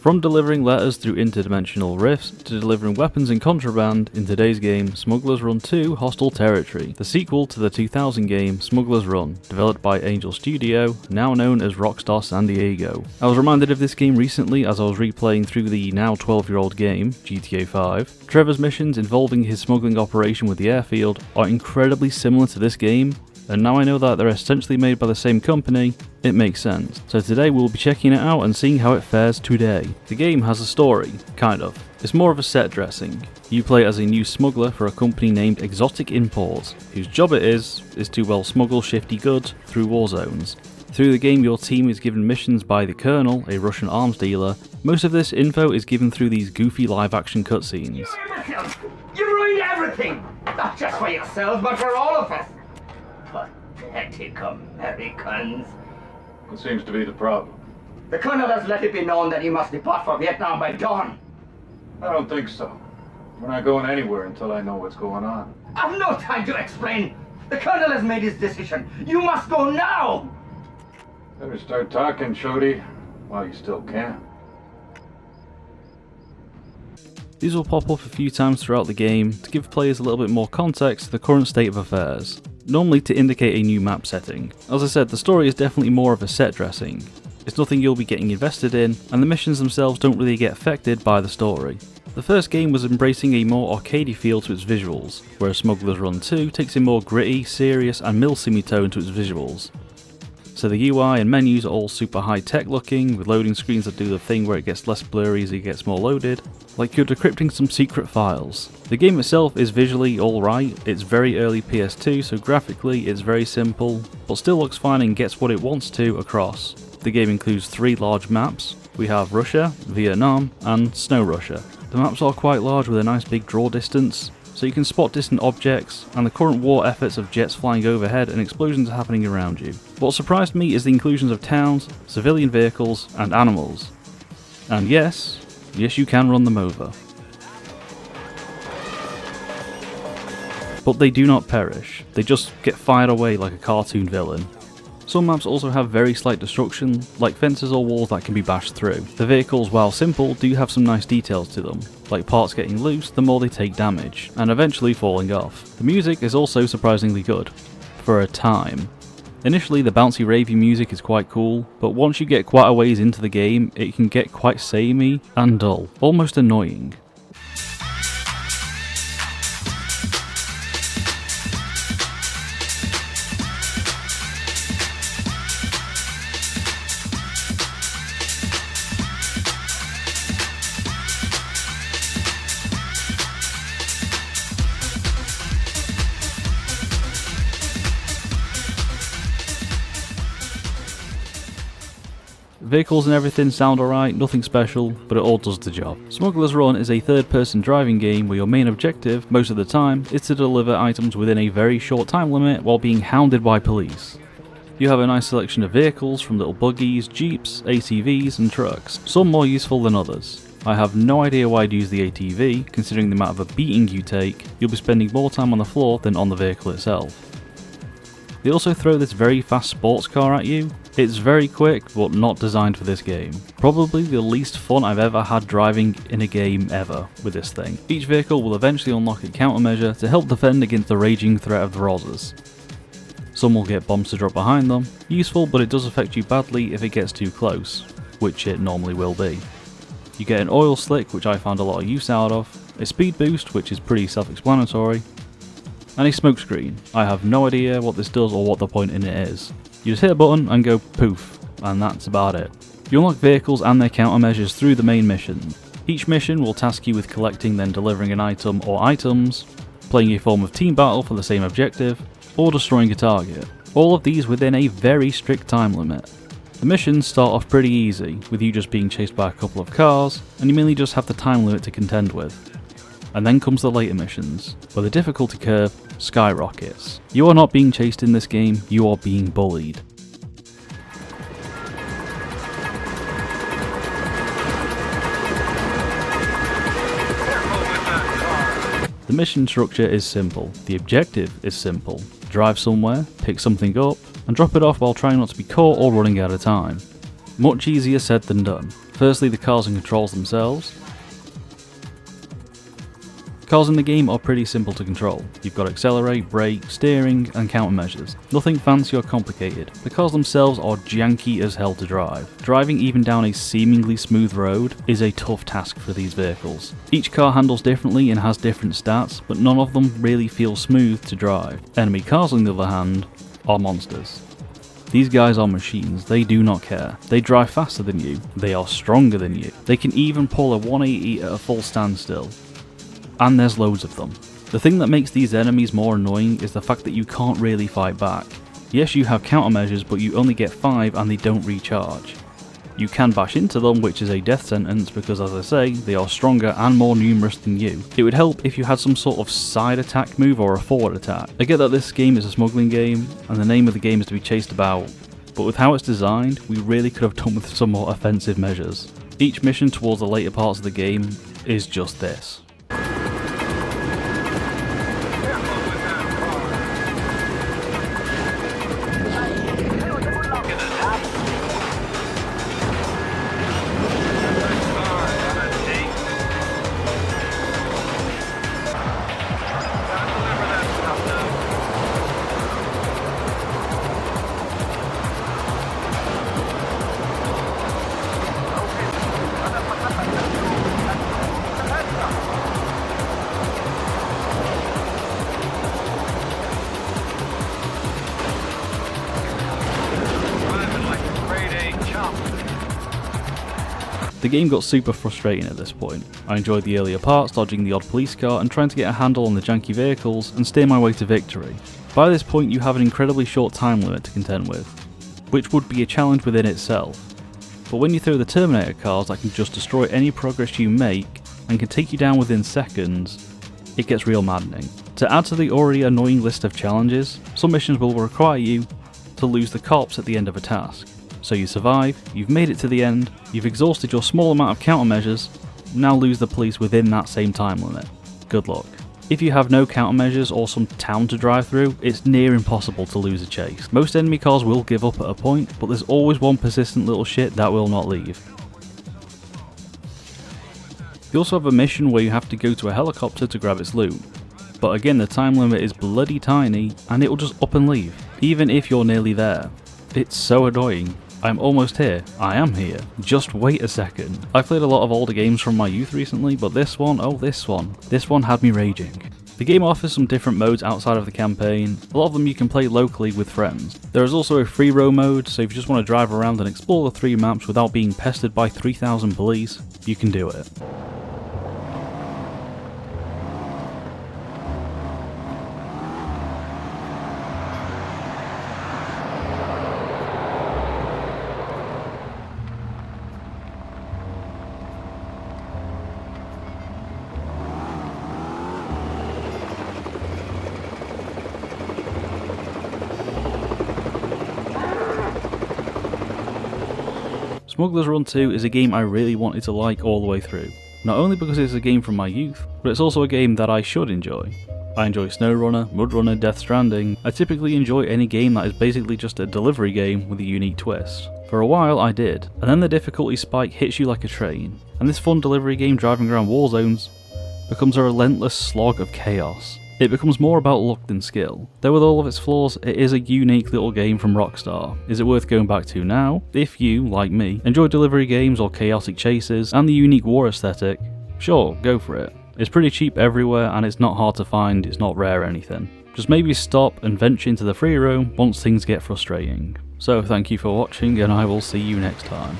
From delivering letters through interdimensional rifts to delivering weapons and contraband, in today's game, Smugglers Run 2 Hostile Territory, the sequel to the 2000 game Smugglers Run, developed by Angel Studio, now known as Rockstar San Diego. I was reminded of this game recently as I was replaying through the now 12-year-old game, GTA 5. Trevor's missions involving his smuggling operation with the airfield are incredibly similar to this game, and now I know that they're essentially made by the same company, it makes sense. So today we'll be checking it out and seeing how it fares today. The game has a story, kind of. It's more of a set dressing. You play as a new smuggler for a company named Exotic Import, whose job it is to smuggle shifty goods through war zones. Through the game your team is given missions by the Colonel, a Russian arms dealer. Most of this info is given through these goofy live action cutscenes. You ruined everything! Not just for yourselves, but for all of us! Pathetic Americans. What seems to be the problem? The Colonel has let it be known that he must depart for Vietnam by dawn. I don't think so. We're not going anywhere until I know what's going on. I've no time to explain. The Colonel has made his decision. You must go now! Better start talking, Shody, while you still can. These will pop up a few times throughout the game to give players a little bit more context to the current state of affairs, normally to indicate a new map setting. As I said, the story is definitely more of a set dressing. It's nothing you'll be getting invested in, and the missions themselves don't really get affected by the story. The first game was embracing a more arcadey feel to its visuals, whereas Smugglers Run 2 takes a more gritty, serious and milsim tone to its visuals. So the UI and menus are all super high tech looking, with loading screens that do the thing where it gets less blurry as it gets more loaded, like you're decrypting some secret files. The game itself is visually alright, it's very early PS2 so graphically it's very simple, but still looks fine and gets what it wants to across. The game includes 3 large maps. We have Russia, Vietnam and Snow Russia. The maps are quite large with a nice big draw distance, so you can spot distant objects and the current war efforts of jets flying overhead and explosions happening around you. What surprised me is the inclusions of towns, civilian vehicles and animals. And yes you can run them over. But they do not perish, they just get fired away like a cartoon villain. Some maps also have very slight destruction, like fences or walls that can be bashed through. The vehicles, while simple, do have some nice details to them, like parts getting loose the more they take damage, and eventually falling off. The music is also surprisingly good, for a time. Initially the bouncy ravey music is quite cool, but once you get quite a ways into the game, it can get quite samey and dull, almost annoying. Vehicles and everything sound alright, nothing special, but it all does the job. Smugglers Run is a third-person driving game where your main objective, most of the time, is to deliver items within a very short time limit while being hounded by police. You have a nice selection of vehicles from little buggies, jeeps, ATVs and trucks, some more useful than others. I have no idea why I'd use the ATV, considering the amount of a beating you take, you'll be spending more time on the floor than on the vehicle itself. They also throw this very fast sports car at you. It's very quick, but not designed for this game. Probably the least fun I've ever had driving in a game ever with this thing. Each vehicle will eventually unlock a countermeasure to help defend against the raging threat of the Rozzers. Some will get bombs to drop behind them. Useful, but it does affect you badly if it gets too close, which it normally will be. You get an oil slick, which I found a lot of use out of, a speed boost, which is pretty self-explanatory, and a smoke screen. I have no idea what this does or what the point in it is. You just hit a button and go poof, and that's about it. You unlock vehicles and their countermeasures through the main mission. Each mission will task you with collecting then delivering an item or items, playing a form of team battle for the same objective, or destroying a target. All of these within a very strict time limit. The missions start off pretty easy, with you just being chased by a couple of cars, and you mainly just have the time limit to contend with. And then comes the later missions, where the difficulty curve skyrockets. You are not being chased in this game, you are being bullied. The mission structure is simple, the objective is simple. Drive somewhere, pick something up, and drop it off while trying not to be caught or running out of time. Much easier said than done. Firstly, the cars and controls themselves. Cars in the game are pretty simple to control. You've got accelerate, brake, steering, and countermeasures. Nothing fancy or complicated. The cars themselves are janky as hell to drive. Driving even down a seemingly smooth road is a tough task for these vehicles. Each car handles differently and has different stats, but none of them really feel smooth to drive. Enemy cars, on the other hand, are monsters. These guys are machines, they do not care. They drive faster than you, they are stronger than you. They can even pull a 180 at a full standstill. And there's loads of them. The thing that makes these enemies more annoying is the fact that you can't really fight back. Yes, you have countermeasures, but you only get 5 and they don't recharge. You can bash into them, which is a death sentence because, as I say, they are stronger and more numerous than you. It would help if you had some sort of side attack move or a forward attack. I get that this game is a smuggling game and the name of the game is to be chased about, but with how it's designed, we really could have done with some more offensive measures. Each mission towards the later parts of the game is just this. The game got super frustrating at this point. I enjoyed the earlier parts, dodging the odd police car and trying to get a handle on the janky vehicles and steer my way to victory. By this point you have an incredibly short time limit to contend with, which would be a challenge within itself. But when you throw the Terminator cars that can just destroy any progress you make and can take you down within seconds, it gets real maddening. To add to the already annoying list of challenges, some missions will require you to lose the cops at the end of a task. So you survive, you've made it to the end, you've exhausted your small amount of countermeasures, now lose the police within that same time limit. Good luck. If you have no countermeasures or some town to drive through, it's near impossible to lose a chase. Most enemy cars will give up at a point, but there's always one persistent little shit that will not leave. You also have a mission where you have to go to a helicopter to grab its loot. But again, the time limit is bloody tiny and it will just up and leave, even if you're nearly there. It's so annoying. I'm almost here. I am here. Just wait a second. I've played a lot of older games from my youth recently, but this one had me raging. The game offers some different modes outside of the campaign. A lot of them you can play locally with friends. There is also a free roam mode, so if you just want to drive around and explore the 3 maps without being pestered by 3,000 police, you can do it. Smugglers Run 2 is a game I really wanted to like all the way through. Not only because it's a game from my youth, but it's also a game that I should enjoy. I enjoy SnowRunner, MudRunner, Death Stranding. I typically enjoy any game that is basically just a delivery game with a unique twist. For a while I did, and then the difficulty spike hits you like a train, and this fun delivery game driving around war zones becomes a relentless slog of chaos. It becomes more about luck than skill. Though with all of its flaws, it is a unique little game from Rockstar. Is it worth going back to now? If you, like me, enjoy delivery games or chaotic chases and the unique war aesthetic, sure, go for it. It's pretty cheap everywhere and it's not hard to find, it's not rare or anything. Just maybe stop and venture into the free roam once things get frustrating. So thank you for watching and I will see you next time.